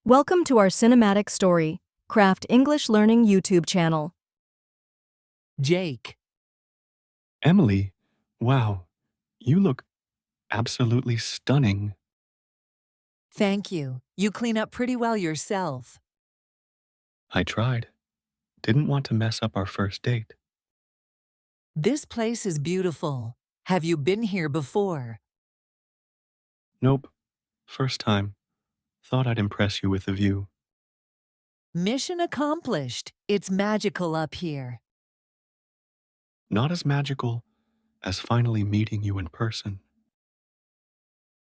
Welcome to our cinematic story, Craft English Learning YouTube channel. Jake. Emily, wow, you look absolutely stunning. Thank you. You clean up pretty well yourself. I tried. Didn't want to mess up our first date. This place is beautiful. Have you been here before? Nope, first time. Thought I'd impress you with the view. Mission accomplished. It's magical up here. Not as magical as finally meeting you in person.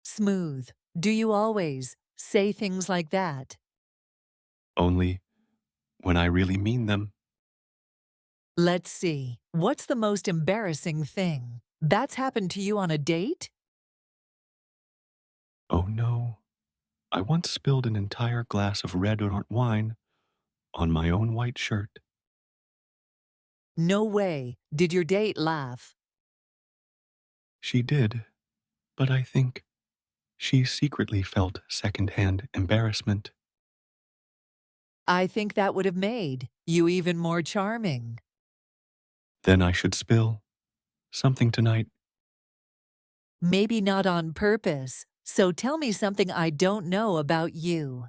Smooth. Do you always say things like that? Only when I really mean them. Let's see. What's the most embarrassing thing that's happened to you on a date? Oh no, I once spilled an entire glass of red wine on my own white shirt. No way. Did your date laugh? She did, but I think she secretly felt secondhand embarrassment. I think that would have made you even more charming. Then I should spill something tonight. Maybe not on purpose. So tell me something I don't know about you.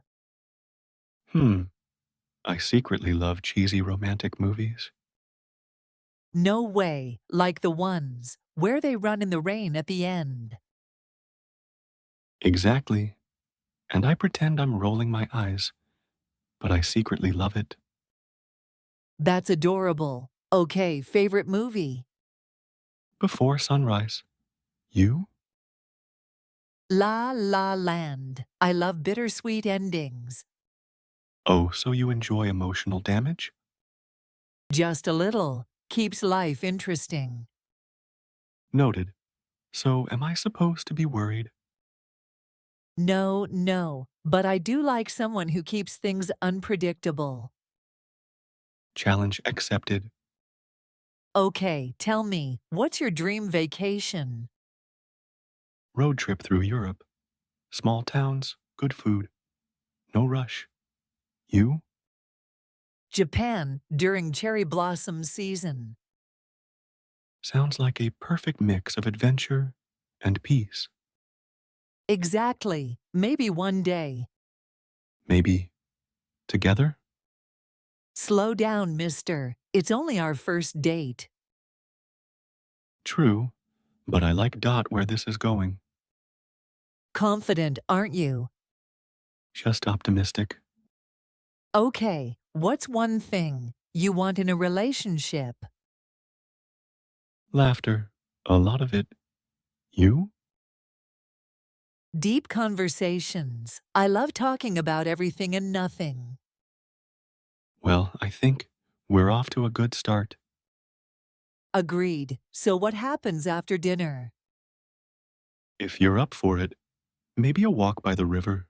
I secretly love cheesy romantic movies. No way, like the ones where they run in the rain at the end. Exactly. And I pretend I'm rolling my eyes, but I secretly love it. That's adorable. Okay, favorite movie? Before sunrise. You? La La Land. I love bittersweet endings. Oh, so you enjoy emotional damage? Just a little. Keeps life interesting. Noted. So am I supposed to be worried? No, but I do like someone who keeps things unpredictable. Challenge accepted. Okay, tell me, what's your dream vacation? Road trip through Europe. Small towns, good food. No rush. You? Japan during cherry blossom season. Sounds like a perfect mix of adventure and peace. Exactly. Maybe one day. Maybe together? Slow down, mister. It's only our first date. True, but I like where this is going. Confident, aren't you? Just optimistic. Okay, what's one thing you want in a relationship? Laughter. A lot of it. You? Deep conversations. I love talking about everything and nothing. Well, I think we're off to a good start. Agreed. So what happens after dinner? If you're up for it, maybe a walk by the river.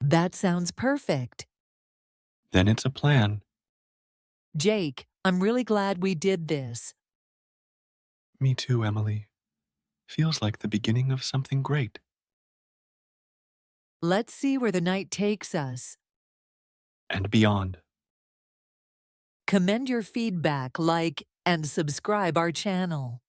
That sounds perfect. Then it's a plan. Jake, I'm really glad we did this. Me too, Emily. Feels like the beginning of something great. Let's see where the night takes us. And beyond. Commend your feedback, like, and subscribe our channel.